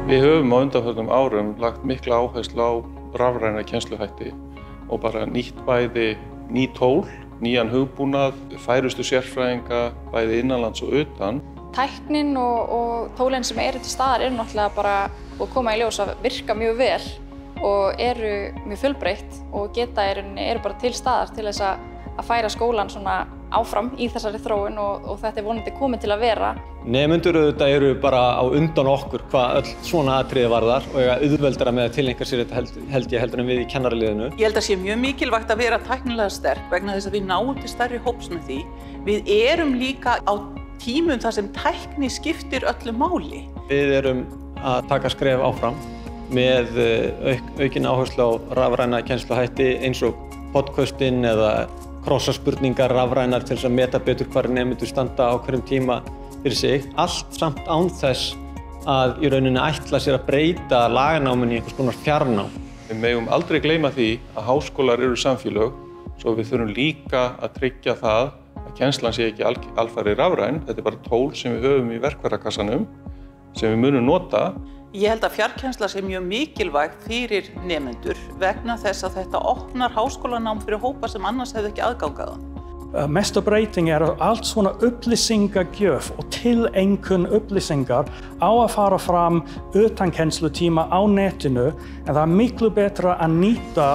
Við höfum á undanförnum árum lagt mikla áherslu á rafræna kennsluhætti og bara nýtt bæði ný tól, nýjan hugbúnað, færustu sérfræðinga, bæði innanlands og utan. Tæknin og tólin sem eru til staðar eru náttúrulega bara að koma í ljós að virka mjög vel og eru mjög fjölbreytt og eru bara til staðar til þess að færa skólann svona áfram í þessari þróun og þetta vonandi komið til að vera. Nemendur auðvitað eru bara á undan okkur hvað öll svona atriði varðar og eiga auðveldara með að tileinka sér þetta held ég heldur en við í kennaraliðinu. Ég held að sé mjög mikilvægt að vera tæknilega sterk vegna þess að við náum til stærri hóps með því. Við erum líka á tímum þar sem tækni skiptir öllu máli. Við erum að taka skref áfram með aukin áherslu á rafræna kennsluhætti eins og podcastin eða krossaspurningar rafrænar til þess að meta betur hvar nemendur standa á hverjum tíma fyrir sig. Allt samt án þess að í rauninni ætla sér að breyta laganáminu í einhvers konar fjarnám. Við megum aldrei gleyma því að háskólar eru samfélög, svo við þurfum líka að tryggja það að kennslan sé ekki alfarið rafræn. Þetta er bara tól sem við höfum í verkfærakassanum sem við munum nota. Ég held að fjarkennsla sé mjög mikilvægt fyrir nemendur vegna þess að þetta opnar háskólanám fyrir hópa sem annars hefði ekki aðgang að það. Mesta breyting er að allt svona upplýsingagjöf og tileinkun upplýsingar á að fara fram utan kennslutíma á netinu en það er miklu betra að nýta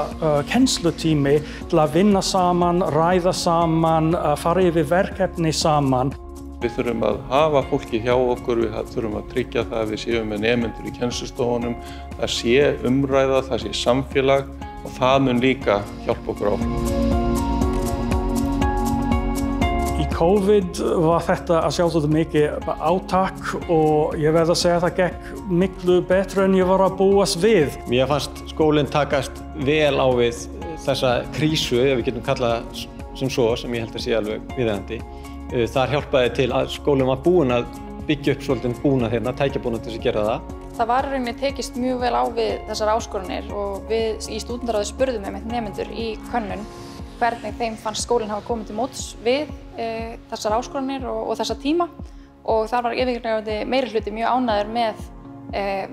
kennslutími til að vinna saman, ræða saman, fara yfir verkefni saman. Við þurfum að hafa fólki hjá okkur, við þurfum að tryggja það að við séum með nemendur í kennslustofunum, það sé umræða, það sé samfélag og það mun líka hjálpa okkur áfram. Í COVID var þetta að sjálfsögðu mikið átak og ég verð að segja að það gekk miklu betur en ég var að búast við. Mér fannst skólinn takast vel á við þessa krísu, ef við getum kallað sem svo, sem ég held að sé alveg viðeigandi. Þar hjálpaði til að skólinn var búinn að byggja upp svolítið búnað hérna, tækjabúnað til þess að gera það. Það var í rauninni tekist mjög vel á við þessar áskoranir og við í stúdentarráði spurðum einmitt nemendur í könnun hvernig þeim fannst skólinn hafa komið til móts við þessar áskoranir og þessa tíma og þar var yfirgnæfandi meirihluti mjög ánægður með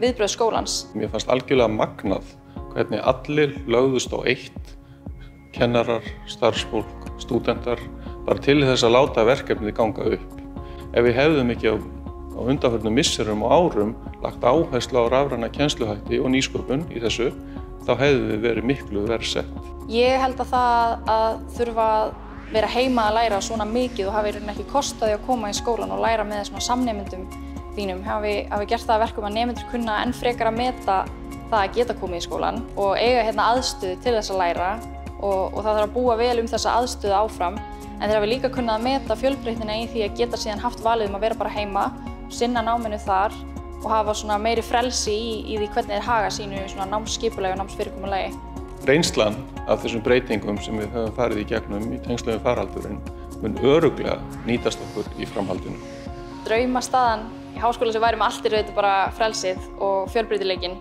viðbrögð skólans. Mér fannst algjörlega magnað hvernig allir lögðust á eitt, kennarar, starfsfólk, stúdentar, bara til þess að láta verkefnið ganga upp. Ef við hefðum ekki á undanförnum misserum og árum lagt áherslu á rafræna kennsluhætti og nýsköpun í þessu, þá hefðum við verið miklu verr sett. Ég held að það að þurfa að vera heima að læra svona mikið og hafi ekki kostaði að koma í skólan og læra með svona samnemendum þínum hafi gert það að verkum að nemendur kunna enn frekar að meta það að geta komið í skólan og eiga hérna aðstöðu til þess að læra og það þarf að búa vel þessa aðstöðu áfram. En þeir hafa líka kunnað að meta fjölbreytnina í því að geta síðan haft valið að vera bara heima, sinna náminu þar og hafa svona meiri frelsi í því hvernig þeir haga sínu svona námsskipulagi og námsfyrirkomulagi. Reynslan af þessum breytingum sem við höfum farið í gegnum í tengslum við faraldurinn mun örugglega nýtast okkur í framhaldinu. Draumastaðan í háskóla sem væri með allt er bara frelsið og fjölbreytileikinn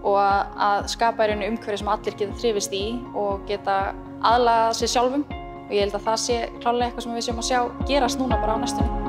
og að skapa í rauninni umhverfi sem allir geta þrifist í og geta aðlagað sér sjálfum. Og ég held að það sé klárlega eitthvað sem við séum að sjá gerast núna bara á næstunni.